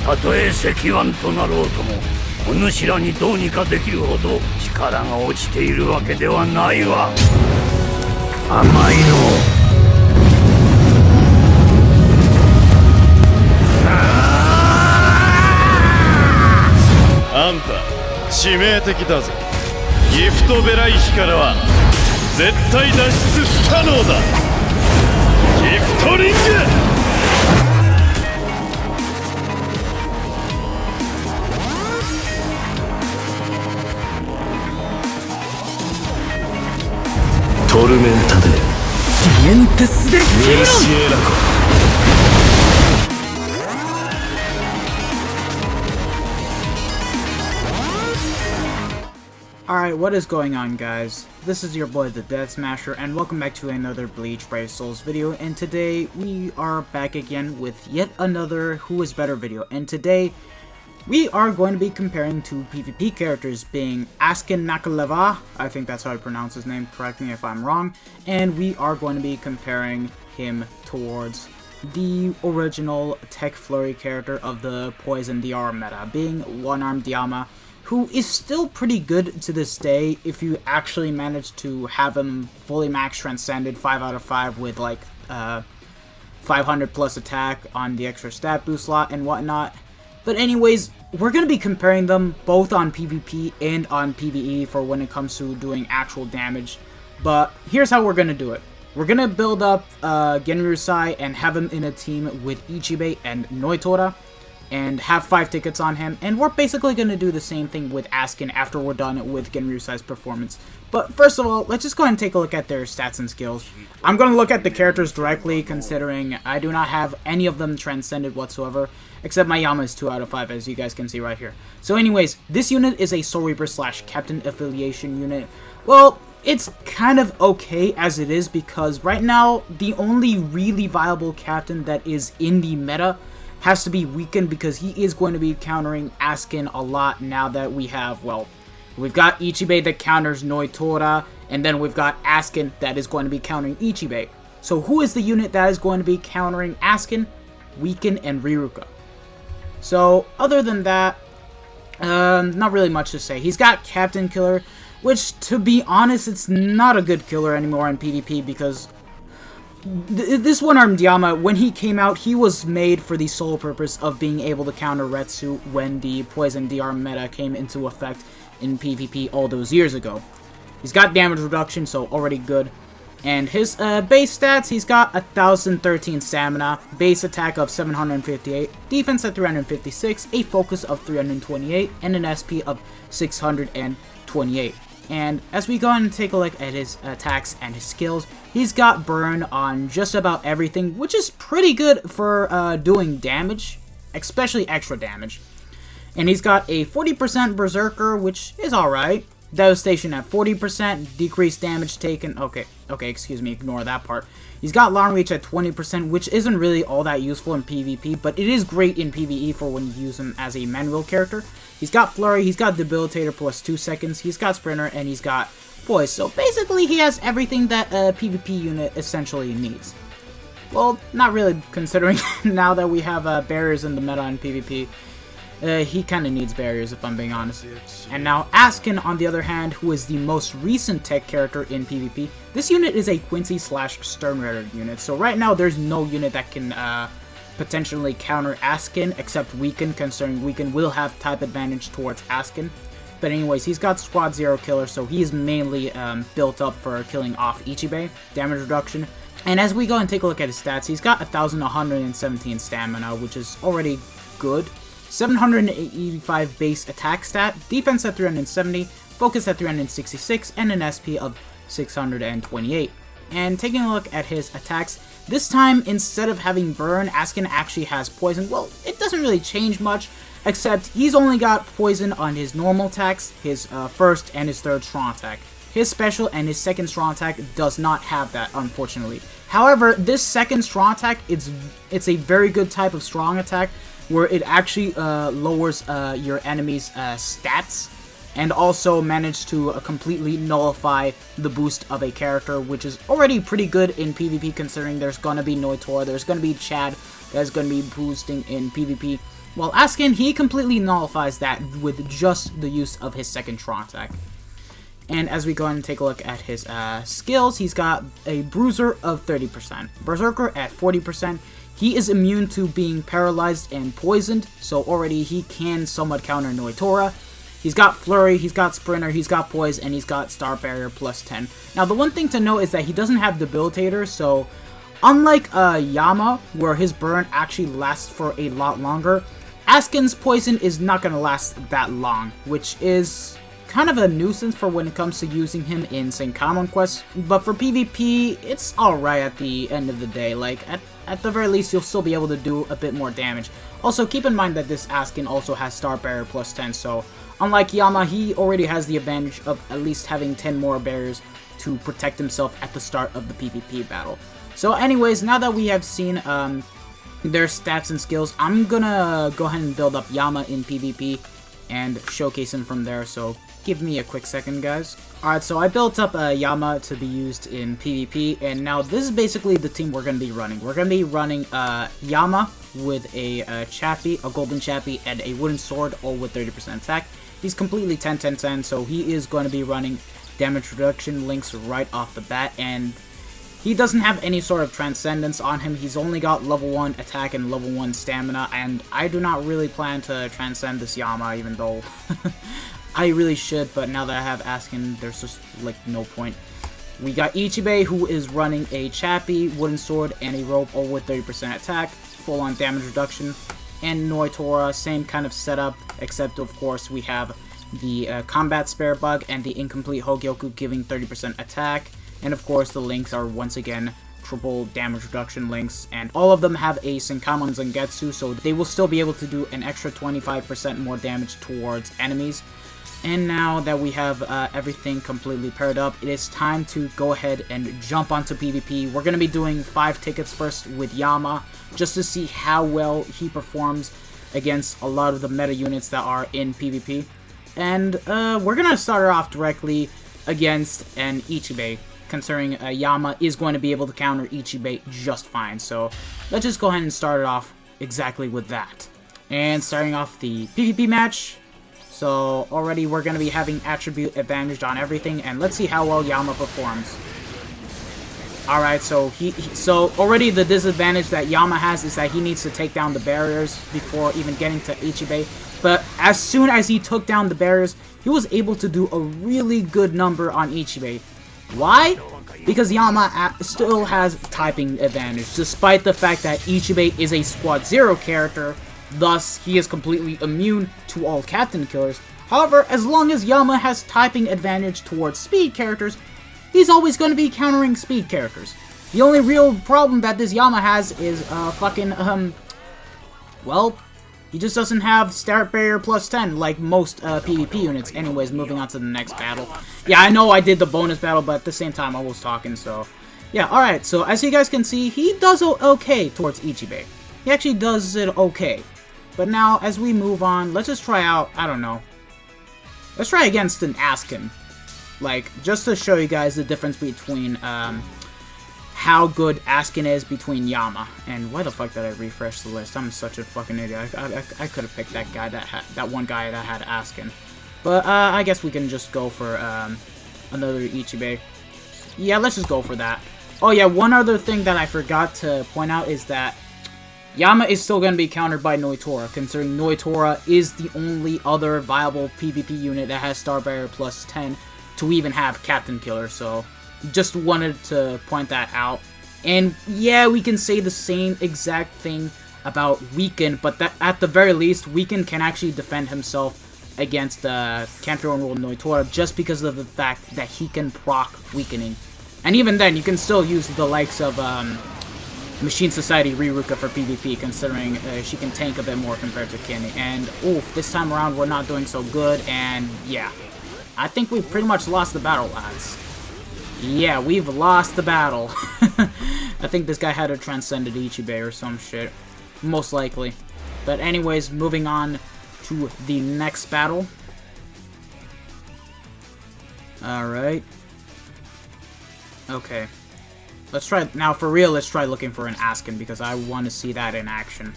たとえ石腕となろうとも、お主らにどうにかできるほど力が落ちているわけではないわ。甘いの。あんた致命的だぞ。ギフトベラ石からは絶対脱出不可能だ。ギフトリング。トルメンタでディエンテスでミルシエラコ。Alright, what is going on, guys? This is your boy the Death Smasher, and welcome back to another Bleach Brave Souls video. And today we are back again with yet another Who is Better video. And today we are going to be comparing two PvP characters, being Askin Nakk Le Vaar, I think that's how I pronounce his name, correct me if I'm wrong, and we are going to be comparing him towards the original Tech Flurry character of the Poison DR meta, being One-Armed Yama, who is still pretty good to this day if you actually manage to have him fully max transcended 5 out of 5 with like 500 plus attack on the extra stat boost slot and whatnot. But anyways, we're going to be comparing them both on PvP and on PvE for when it comes to doing actual damage. But here's how we're going to do it. We're going to build up Genryusai and have him in a team with Ichibei and Noitora, and have 5 tickets on him, and we're basically going to do the same thing with Askin after we're done with Genryusai's performance. But first of all, let's just go ahead and take a look at their stats and skills. I'm going to look at the characters directly, considering I do not have any of them transcended whatsoever, except my Yama is 2 out of 5, as you guys can see right here. So anyways, this unit is a Soul Reaper / Captain affiliation unit. Well, it's kind of okay as it is, because right now, the only really viable captain that is in the meta has to be weakened, because he is going to be countering Askin a lot now that we have, well, we've got Ichibei that counters Noitora, and then we've got Askin that is going to be countering Ichibei. So who is the unit that is going to be countering Askin, Weaken, and Riruka? So other than that, not really much to say. He's got Captain Killer, which, to be honest, it's not a good killer anymore in PvP, because this One-Armed Yama, when he came out, he was made for the sole purpose of being able to counter Retsu when the Poison DR meta came into effect in PvP all those years ago. He's got damage reduction, so already good. And his base stats, he's got 1013 stamina, base attack of 758, defense at 356, a focus of 328, and an SP of 628. And as we go and take a look at his attacks and his skills, he's got burn on just about everything, which is pretty good for doing damage, especially extra damage. And he's got a 40% Berserker, which is alright. Devastation at 40%, decreased damage taken. Okay, excuse me, ignore that part. He's got long reach at 20%, which isn't really all that useful in PvP, but it is great in PvE for when you use him as a manual character. He's got Flurry, he's got Debilitator plus 2 seconds, he's got Sprinter, and he's got Poise. So basically, he has everything that a PvP unit essentially needs. Well, not really, considering now that we have barriers in the meta in PvP. He kind of needs barriers, if I'm being honest. And now Askin, on the other hand, who is the most recent tech character in PvP, this unit is a Quincy / Sternrider unit. So right now, there's no unit that can potentially counter Askin, except Weaken, considering Weaken will have type advantage towards Askin. But anyways, he's got Squad 0 killer, so he's mainly built up for killing off Ichibei, damage reduction. And as we go and take a look at his stats, he's got 1117 stamina, which is already good. 785 base attack stat, defense at 370, focus at 366, and an SP of 628. And taking a look at his attacks, this time, instead of having burn, Askin actually has poison. Well, it doesn't really change much, except he's only got poison on his normal attacks, his first and his third strong attack. His special and his second strong attack does not have that, unfortunately. However, this second strong attack, it's a very good type of strong attack, where it actually lowers your enemy's stats, and also managed to completely nullify the boost of a character, which is already pretty good in PvP, considering there's gonna be Noitora, there's gonna be Chad that's gonna be boosting in PvP, Well, Askin, he completely nullifies that with just the use of his second strong attack. And as we go ahead and take a look at his skills, he's got a Bruiser of 30%, Berserker at 40%. He is immune to being paralyzed and poisoned, so already he can somewhat counter Noitora. He's got Flurry, he's got Sprinter, he's got Poise, and he's got Star Barrier plus 10. Now, the one thing to note is that he doesn't have Debilitator, so unlike Yama, where his burn actually lasts for a lot longer, Askin's Poison is not going to last that long, which is kind of a nuisance for when it comes to using him in St. Common quests. But for PvP, it's alright at the end of the day. Like, at the very least, you'll still be able to do a bit more damage. Also, keep in mind that this Askin also has Star Barrier plus 10, so unlike Yama, he already has the advantage of at least having 10 more barriers to protect himself at the start of the PvP battle. So anyways, now that we have seen their stats and skills, I'm gonna go ahead and build up Yama in PvP and showcase him from there, so give me a quick second, guys. Alright, so I built up Yama to be used in PvP, and now this is basically the team we're going to be running. We're going to be running Yama with a Chappie, a Golden Chappie, and a Wooden Sword, all with 30% attack. He's completely 10-10-10, so he is going to be running damage reduction links right off the bat, and he doesn't have any sort of transcendence on him. He's only got level 1 attack and level 1 stamina, and I do not really plan to transcend this Yama, even though I really should, but now that I have Askin, there's just, like, no point. We got Ichibe, who is running a Chappie, Wooden Sword, and a Rope, all with 30% attack, full-on damage reduction. And Noitora, same kind of setup, except, of course, we have the Combat Spare Bug and the Incomplete Hogyoku giving 30% attack. And, of course, the links are, once again, triple damage reduction links, and all of them have a Senkaman Zangetsu, so they will still be able to do an extra 25% more damage towards enemies. And now that we have everything completely paired up, it is time to go ahead and jump onto PvP. We're going to be doing 5 tickets first with Yama, just to see how well he performs against a lot of the meta units that are in PvP. And we're going to start off directly against an Ichibe, considering Yama is going to be able to counter Ichibe just fine. So let's just go ahead and start it off exactly with that. And starting off the PvP match, so already we're going to be having attribute advantage on everything, and let's see how well Yama performs. Alright, so so already the disadvantage that Yama has is that he needs to take down the barriers before even getting to Ichibe. But as soon as he took down the barriers, he was able to do a really good number on Ichibe. Why? Because Yama still has typing advantage, despite the fact that Ichibe is a Squad 0 character. Thus, he is completely immune to all Captain Killers. However, as long as Yama has typing advantage towards speed characters, he's always going to be countering speed characters. The only real problem that this Yama has is, well, he just doesn't have Star Barrier plus 10 like most PvP units. Anyways, moving on to the next battle. Yeah, I know I did the bonus battle, but at the same time I was talking, so yeah, alright, so as you guys can see, he does okay towards Ichibe. He actually does it okay. But now, as we move on, let's just try out, I don't know. Let's try against an Askin. Like, just to show you guys the difference between, how good Askin is between Yama. And why the fuck did I refresh the list? I'm such a fucking idiot. I could have picked that guy that one guy that had Askin. But, I guess we can just go for, another Ichibe. Yeah, let's just go for that. Oh yeah, one other thing that I forgot to point out is that Yama is still going to be countered by Noitora, considering Noitora is the only other viable PvP unit that has Star Barrier plus 10 to even have Captain Killer, so just wanted to point that out. And yeah, we can say the same exact thing about Weaken, but that at the very least, Weaken can actually defend himself against Cancer Enrolled Noitora just because of the fact that he can proc Weakening. And even then, you can still use the likes of Machine Society Riruka for PvP, considering she can tank a bit more compared to Kenny. And, oof, this time around we're not doing so good, and yeah. I think we've pretty much lost the battle, lads. Yeah, we've lost the battle. I think this guy had a Transcended Ichibe or some shit. Most likely. But anyways, moving on to the next battle. Alright. Okay. Let's try, now for real, let's try looking for an Askin, because I want to see that in action.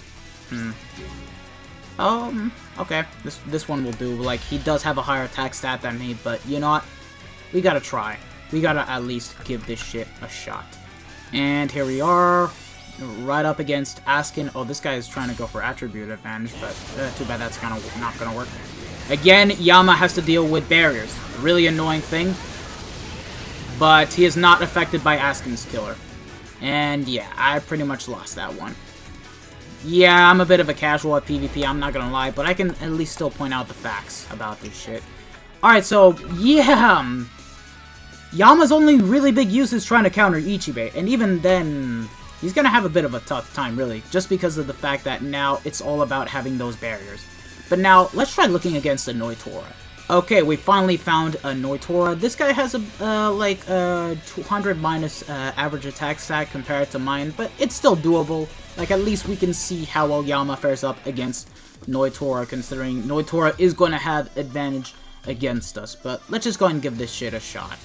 Okay. This one will do. Like, he does have a higher attack stat than me, but you know what? We gotta try. We gotta at least give this shit a shot. And here we are, right up against Askin. Oh, this guy is trying to go for attribute advantage, but too bad that's not gonna work. Again, Yama has to deal with barriers. A really annoying thing. But he is not affected by Askin's killer. And yeah, I pretty much lost that one. Yeah, I'm a bit of a casual at PvP, I'm not gonna lie, but I can at least still point out the facts about this shit. Alright, so, yeah, Yama's only really big use is trying to counter Ichibei, and even then, he's gonna have a bit of a tough time, really, just because of the fact that now it's all about having those barriers. But now, let's try looking against a Noitora. Okay, we finally found a Noitora. This guy has a 200 minus average attack stat compared to mine, but it's still doable. Like, at least we can see how well Yama fares up against Noitora, considering Noitora is going to have advantage against us. But let's just go ahead and give this shit a shot.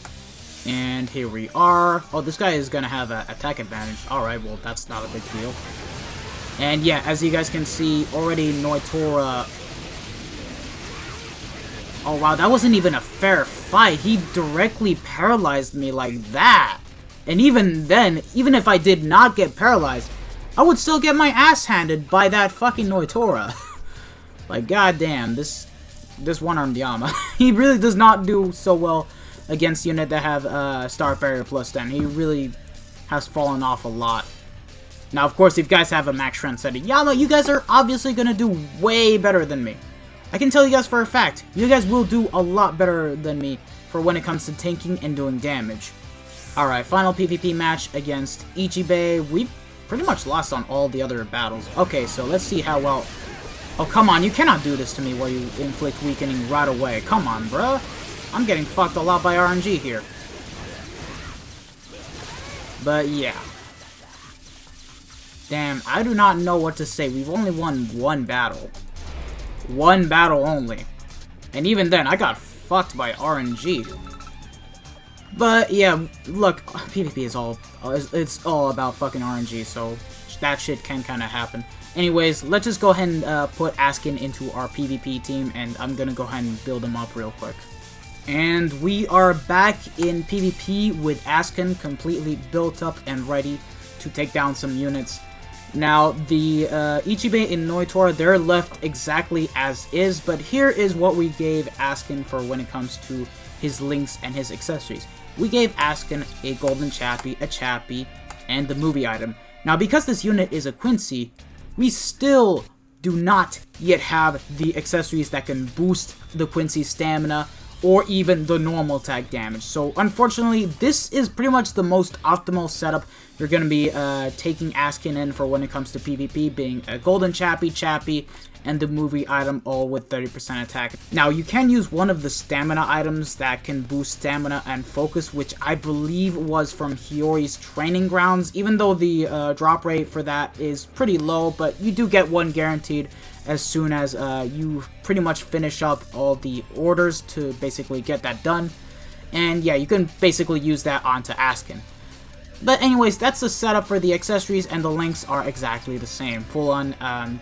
And here we are. Oh, this guy is going to have an attack advantage. Alright, well, that's not a big deal. And yeah, as you guys can see, already Noitora... Oh wow, that wasn't even a fair fight. He directly paralyzed me like that. And even then, even if I did not get paralyzed, I would still get my ass handed by that fucking Noitora. Like, goddamn, this one-armed Yama. He really does not do so well against units that have Star Barrier plus 10. He really has fallen off a lot. Now, of course, if you guys have a max strength setting, Yama, you guys are obviously gonna do way better than me. I can tell you guys for a fact, you guys will do a lot better than me for when it comes to tanking and doing damage. Alright, final PvP match against Ichibei. We've pretty much lost on all the other battles. Okay, so let's see how well... Oh, come on, you cannot do this to me where you inflict weakening right away. Come on, bruh. I'm getting fucked a lot by RNG here. But yeah. Damn, I do not know what to say. We've only won one battle. One battle only. And even then, I got fucked by RNG. But yeah, look, PvP is it's all about fucking RNG, so that shit can kind of happen. Anyways, let's just go ahead and put Askin into our PvP team, and I'm gonna go ahead and build him up real quick. And we are back in PvP with Askin completely built up and ready to take down some units. Now, the Ichibei and Noitora, they're left exactly as is, but here is what we gave Askin for when it comes to his links and his accessories. We gave Askin a golden chappy, a chappy, and the movie item. Now, because this unit is a Quincy, we still do not yet have the accessories that can boost the Quincy's stamina or even the normal attack damage. So, unfortunately, this is pretty much the most optimal setup you're going to be taking Askin in for when it comes to PvP, being a golden chappy, and the movie item all with 30% attack. Now, you can use one of the stamina items that can boost stamina and focus, which I believe was from Hiyori's training grounds, even though the drop rate for that is pretty low, but you do get one guaranteed as soon as you pretty much finish up all the orders to basically get that done. And yeah, you can basically use that onto Askin. But anyways, that's the setup for the accessories, and the links are exactly the same. Full-on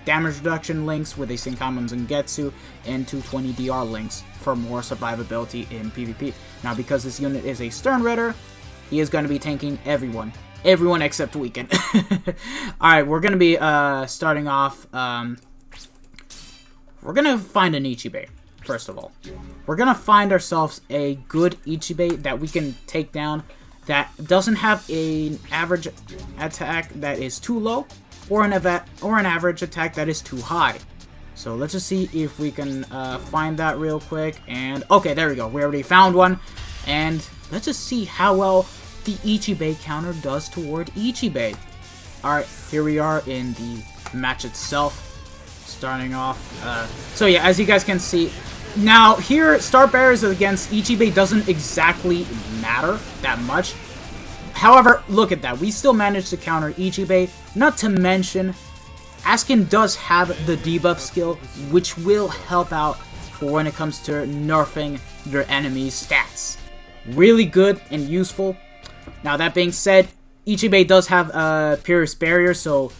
damage reduction links with a Senkaimon Zangetsu, and 220 DR links for more survivability in PvP. Now, because this unit is a Stern Ritter, he is going to be tanking everyone. Everyone except Weekend. Alright, we're going to be starting off... we're going to find an Ichibei, first of all. We're going to find ourselves a good Ichibei that we can take down, that doesn't have an average attack that is too low, or an average attack that is too high. So let's just see if we can find that real quick. And okay, there we go. We already found one. And let's just see how well the Ichibei counter does toward Ichibei. Alright, here we are in the match itself. Starting off. So yeah, as you guys can see, now here, Star Barriers against Ichibei doesn't exactly matter that much. However, look at that. We still managed to counter Ichibei. Not to mention, Askin does have the debuff skill, which will help out for when it comes to nerfing your enemy's stats. Really good and useful. Now, that being said, Ichibei does have a Pierce Barrier, so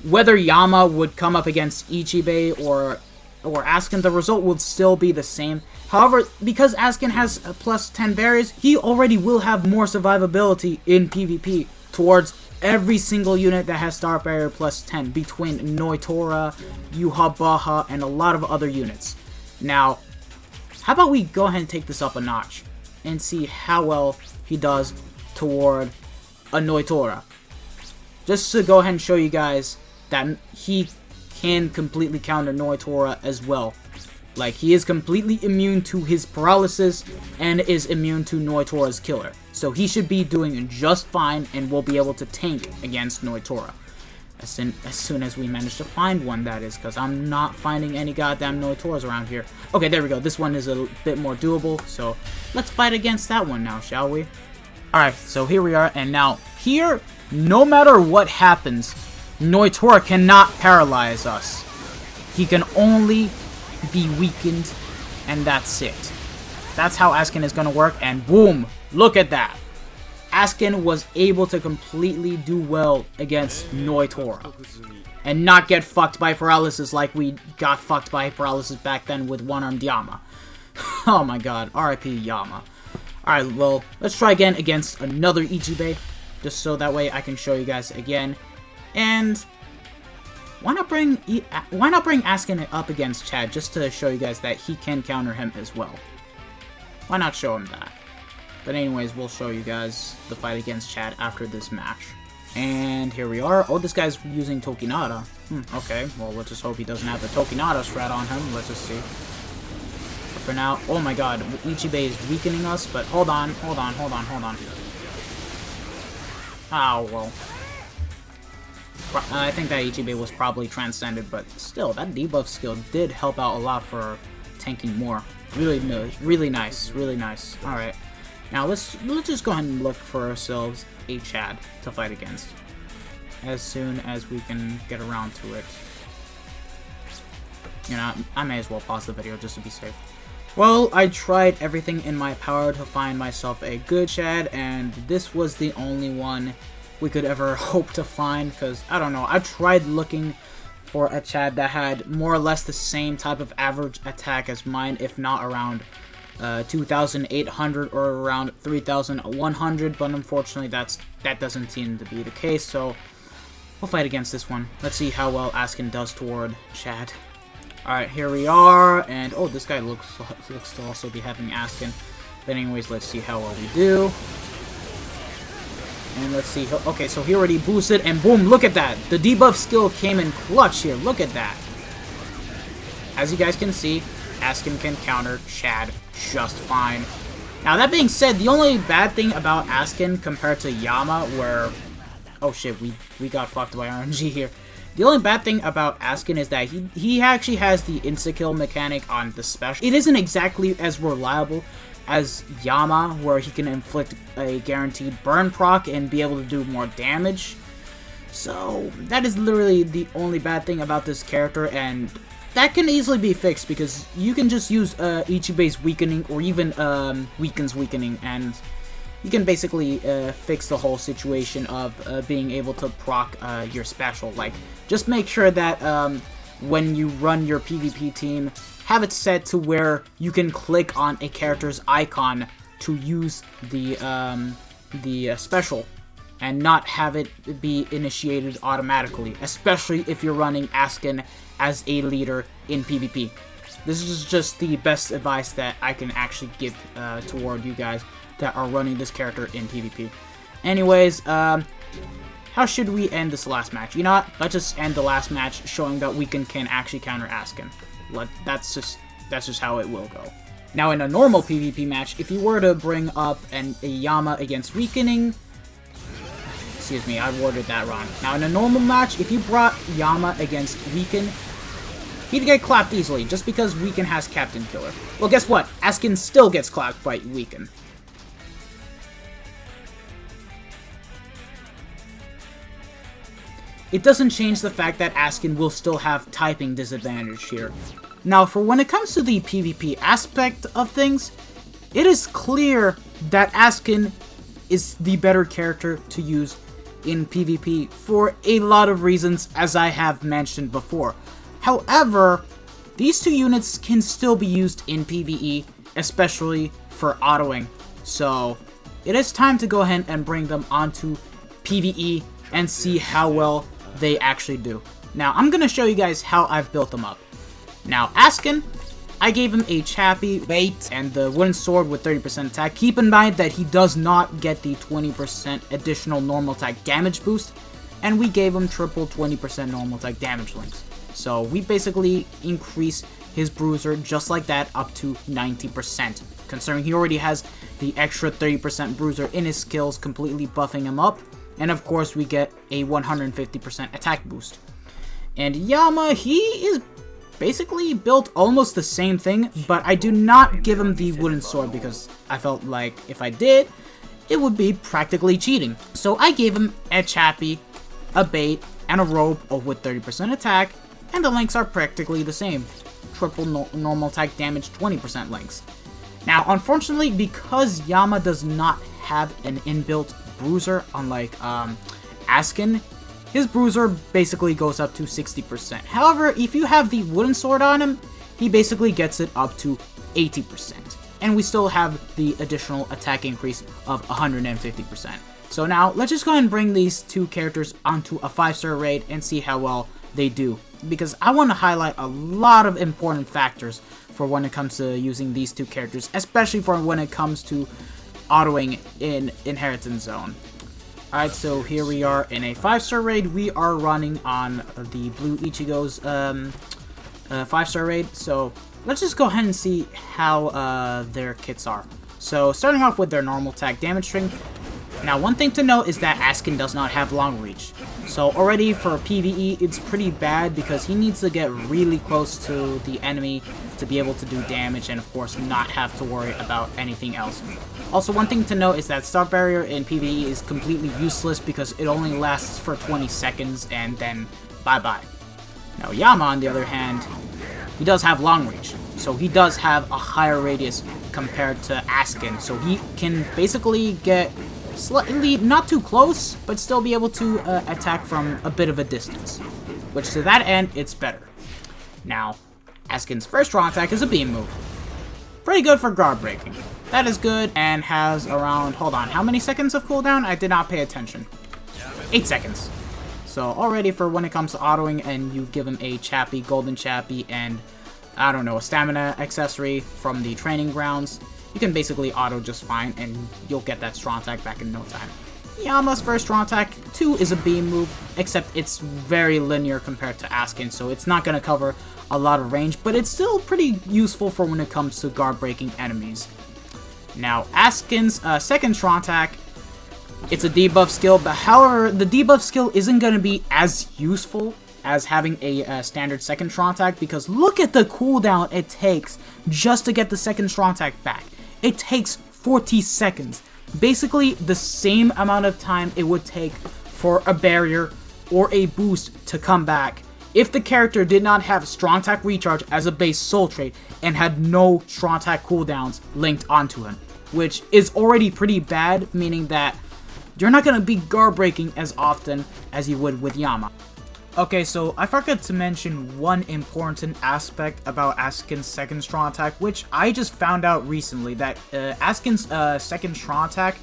whether Yama would come up against Ichibei or or Askin, the result will still be the same. However, because Askin has a plus 10 barriers, he already will have more survivability in PvP towards every single unit that has star barrier plus 10 between Noitora, Yuha Baha, and a lot of other units. Now, how about we go ahead and take this up a notch and see how well he does toward a Noitora. Just to go ahead and show you guys that he can completely counter Noitora as well. Like, he is completely immune to his paralysis and is immune to Noitora's killer. So he should be doing just fine and will be able to tank against Noitora. As soon as we manage to find one, that is, because I'm not finding any goddamn Noitoras around here. Okay, there we go. This one is a bit more doable, so let's fight against that one now, shall we? Alright, so here we are, and now, here, no matter what happens, Noitora cannot paralyze us. He can only be weakened, and that's it. That's how Askin is going to work, and boom! Look at that! Askin was able to completely do well against Noitora and not get fucked by paralysis like we got fucked by paralysis back then with one-armed Yama. Oh my god, RIP Yama. Alright, well, let's try again against another Ichibei, just so that way I can show you guys again. And why not bring Askin up against Chad, just to show you guys that he can counter him as well. Why not show him that? But anyways, we'll show you guys the fight against Chad after this match. And here we are. Oh, this guy's using Tokinata. Okay, well, let's just hope he doesn't have the Tokinata strat on him. Let's just see. But for now, oh my god, Ichibei is weakening us, but hold on. Oh, well. I think that Ichibei was probably transcended, but still, that debuff skill did help out a lot for tanking more. Really nice. Alright. Now, let's just go ahead and look for ourselves a Chad to fight against. As soon as we can get around to it. You know, I may as well pause the video just to be safe. Well, I tried everything in my power to find myself a good Chad, and this was the only one we could ever hope to find, because, I don't know, I tried looking for a Chad that had more or less the same type of average attack as mine, if not around 2,800 or around 3,100, but unfortunately that doesn't seem to be the case, so we'll fight against this one. Let's see how well Askin does toward Chad. Alright, here we are, and oh, this guy looks to also be having Askin. But anyways, let's see how well we do. And let's see, okay, so he already boosted, and boom, look at that! The debuff skill came in clutch here, look at that! As you guys can see, Askin can counter Chad just fine. Now, that being said, the only bad thing about Askin compared to Yama, where... Oh shit, we got fucked by RNG here. The only bad thing about Askin is that he actually has the insta-kill mechanic on the special. It isn't exactly as reliable as Yama, where he can inflict a guaranteed burn proc and be able to do more damage. So, that is literally the only bad thing about this character, and that can easily be fixed because you can just use Ichibei's weakening or even Weaken's weakening, and you can basically fix the whole situation of being able to proc your special. Like, just make sure that when you run your PvP team, have it set to where you can click on a character's icon to use the special, and not have it be initiated automatically, especially if you're running Askin as a leader in PvP. This is just the best advice that I can actually give toward you guys that are running this character in PvP. Anyways, how should we end this last match? You know what? Let's just end the last match showing that Weaken can actually counter Askin. That's just how it will go. Now, in a normal PvP match, if you were to bring up a Yama against Weakening... Excuse me, I worded that wrong. Now, in a normal match, if you brought Yama against Weaken, he'd get clapped easily, just because Weaken has Captain Killer. Well, guess what? Askin still gets clapped by Weaken. It doesn't change the fact that Askin will still have typing disadvantage here. Now, for when it comes to the PvP aspect of things, it is clear that Askin is the better character to use in PvP for a lot of reasons, as I have mentioned before. However, these two units can still be used in PvE, especially for autoing. So it is time to go ahead and bring them onto PvE and see how well they actually do. Now, I'm going to show you guys how I've built them up. Now, Askin, I gave him a Chappy bait and the wooden sword with 30% attack. Keep in mind that he does not get the 20% additional normal attack damage boost, and we gave him triple 20% normal attack damage links. So we basically increase his bruiser just like that up to 90%, considering he already has the extra 30% bruiser in his skills, completely buffing him up. And of course, we get a 150% attack boost. And Yama, he is basically built almost the same thing, but I do not give him the wooden sword because I felt like if I did, it would be practically cheating. So I gave him a Chappy, a bait, and a rope with 30% attack, and the links are practically the same. Triple normal attack damage, 20% links. Now, unfortunately, because Yama does not have an inbuilt bruiser, unlike Askin, his bruiser basically goes up to 60%. However, if you have the wooden sword on him, he basically gets it up to 80%. And we still have the additional attack increase of 150%. So now, let's just go ahead and bring these two characters onto a 5-star raid and see how well they do. Because I want to highlight a lot of important factors for when it comes to using these two characters, especially for when it comes to autoing in Inheritance Zone. Alright, so here we are in a 5-star raid. We are running on the Blue Ichigo's 5-star raid. So let's just go ahead and see how their kits are. So starting off with their normal attack damage string. Now, one thing to note is that Askin does not have long reach. So already for PvE, it's pretty bad because he needs to get really close to the enemy to be able to do damage and, of course, not have to worry about anything else. Also, one thing to note is that Star Barrier in PvE is completely useless because it only lasts for 20 seconds and then bye-bye. Now, Yama, on the other hand, he does have long reach. So he does have a higher radius compared to Askin. So he can basically get slightly not too close, but still be able to attack from a bit of a distance. Which, to that end, it's better. Now, Askin's first strong attack is a beam move. Pretty good for guard breaking. That is good and has around, hold on, how many seconds of cooldown? I did not pay attention. 8 seconds. So already for when it comes to autoing and you give him a Chappy, golden Chappy, and I don't know, a stamina accessory from the training grounds, you can basically auto just fine and you'll get that strong attack back in no time. Yama's first strong attack, 2, is a beam move, except it's very linear compared to Askin, so it's not going to cover a lot of range, but it's still pretty useful for when it comes to guard breaking enemies. Now, Askin's second strong attack, it's a debuff skill, but however, the debuff skill isn't going to be as useful as having a standard second strong attack, because look at the cooldown it takes just to get the second strong attack back. It takes 40 seconds. Basically, the same amount of time it would take for a barrier or a boost to come back if the character did not have strong attack recharge as a base soul trait and had no strong attack cooldowns linked onto him, which is already pretty bad, meaning that you're not going to be guard breaking as often as you would with Yama. Okay, so I forgot to mention one important aspect about Askin's second strong attack, which I just found out recently, that Askin's second strong attack,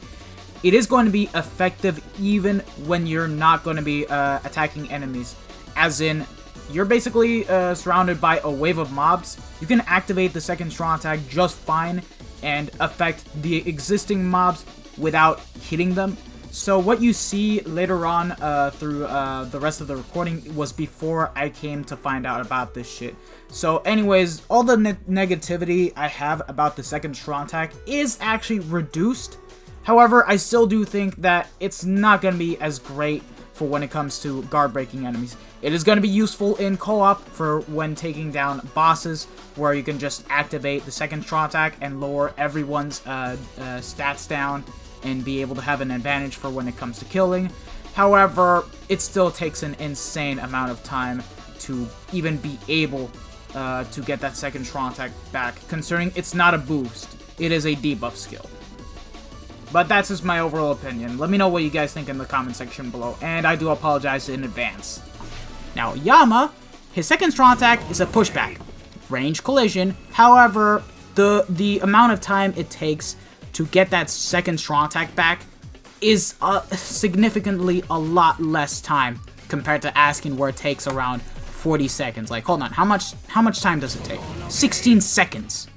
it is going to be effective even when you're not going to be attacking enemies. As in, you're basically surrounded by a wave of mobs. You can activate the second strong attack just fine and affect the existing mobs without hitting them. So what you see later on through the rest of the recording was before I came to find out about this shit. So anyways, all the negativity I have about the second strong attack is actually reduced. However, I still do think that it's not going to be as great for when it comes to guard breaking enemies. It is going to be useful in co-op for when taking down bosses, where you can just activate the second strong attack and lower everyone's stats down and be able to have an advantage for when it comes to killing. However, it still takes an insane amount of time to even be able to get that second strong attack back, considering it's not a boost, it is a debuff skill. But that's just my overall opinion. Let me know what you guys think in the comment section below, and I do apologize in advance. Now, Yama, his second strong attack is a pushback. range collision. However, the amount of time it takes to get that second strong attack back is significantly a lot less time compared to Askin, where it takes around 40 seconds. Like, hold on, how much time does it take? 16 seconds.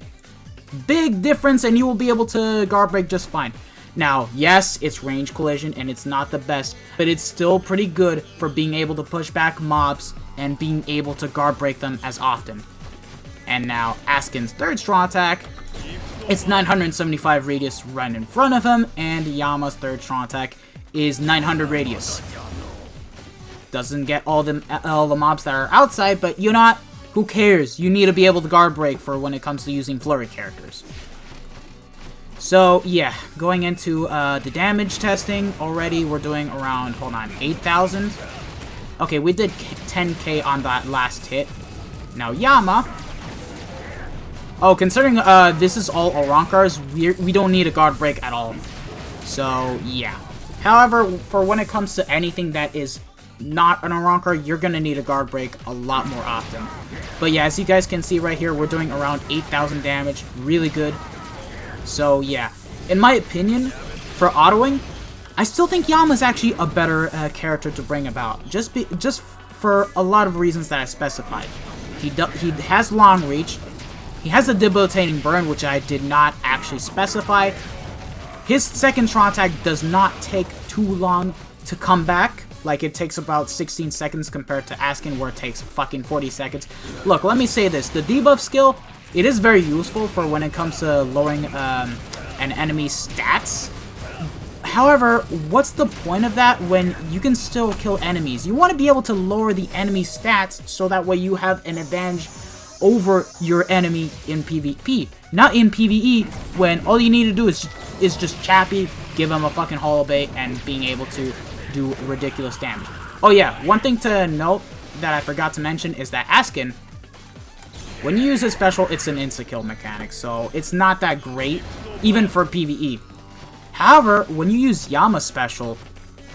Big difference, and you will be able to guard break just fine. Now, yes, it's range collision, and it's not the best, but it's still pretty good for being able to push back mobs and being able to guard break them as often. And now, Askin's third strong attack, it's 975 radius right in front of him, and Yama's third strong attack is 900 radius. Doesn't get all the mobs that are outside, but you know what? Who cares? You need to be able to guard break for when it comes to using flurry characters. So, yeah, going into the damage testing already, we're doing around, hold on, 8,000? Okay, we did 10k on that last hit. Now, Yama. Oh, considering this is all Arankars, we don't need a guard break at all. So, yeah. However, for when it comes to anything that is not an Arankar, you're gonna need a guard break a lot more often. But yeah, as you guys can see right here, we're doing around 8,000 damage. Really good. So, yeah. In my opinion, for autoing, I still think Yama's actually a better character to bring about. Just for a lot of reasons that I specified. He has long reach. He has a debilitating burn, which I did not actually specify. His second strong attack does not take too long to come back. Like, it takes about 16 seconds compared to Askin, where it takes fucking 40 seconds. Look, let me say this. The debuff skill, it is very useful for when it comes to lowering an enemy's stats. However, what's the point of that when you can still kill enemies? You want to be able to lower the enemy's stats so that way you have an advantage over your enemy in PvP. Not in PvE, when all you need to do is just chappy, give him a fucking hollow bait, and being able to do ridiculous damage. Oh yeah, one thing to note that I forgot to mention is that Askin, when you use his special, it's an insta-kill mechanic, so it's not that great, even for PvE. However, when you use Yama's special,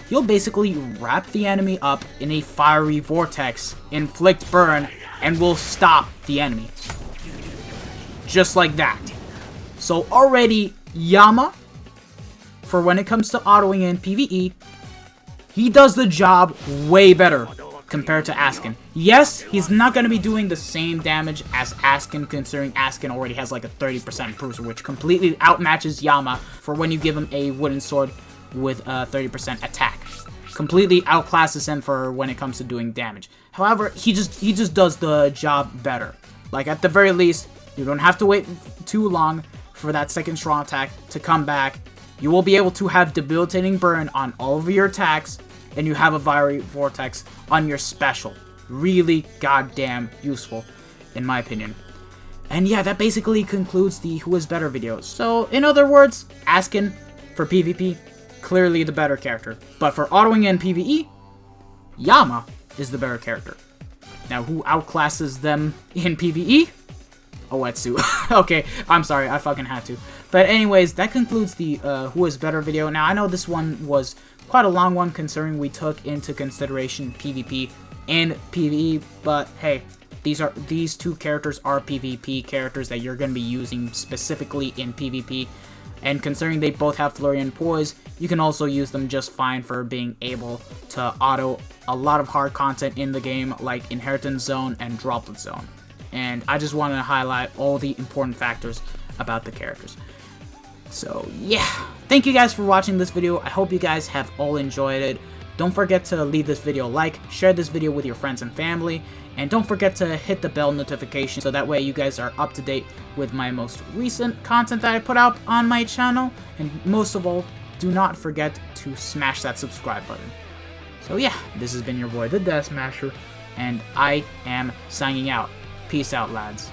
you'll basically wrap the enemy up in a fiery vortex, inflict burn, and will stop the enemy. Just like that. So already, Yama, for when it comes to autoing in PvE, he does the job way better compared to Askin. Yes, he's not going to be doing the same damage as Askin, considering Askin already has like a 30% bruiser, which completely outmatches Yama for when you give him a wooden sword with a 30% attack. Completely outclasses him for when it comes to doing damage. However, he just does the job better. Like, at the very least, you don't have to wait too long for that second strong attack to come back. You will be able to have debilitating burn on all of your attacks, and you have a fiery vortex on your special. Really goddamn useful, in my opinion. And yeah, that basically concludes the Who Is Better video. So, in other words, Askin, for PvP, clearly the better character. But for autoing in PvE, Yama is the better character. Now, who outclasses them in PvE? Oetsu. Okay, I'm sorry, I fucking had to. But anyways, that concludes the Who Is Better video. Now, I know this one was quite a long one, considering we took into consideration PvP and PvE, but hey, these two characters are PvP characters that you're going to be using specifically in PvP, and considering they both have Flurry and Poise, you can also use them just fine for being able to auto a lot of hard content in the game, like Inheritance Zone and Droplet Zone. And I just wanted to highlight all the important factors about the characters. So yeah, thank you guys for watching this video. I hope you guys have all enjoyed it. Don't forget to leave this video a like, share this video with your friends and family, and don't forget to hit the bell notification so that way you guys are up to date with my most recent content that I put out on my channel. And most of all, do not forget to smash that subscribe button. So yeah, this has been your boy, the Death Smasher, and I am signing out. Peace out, lads.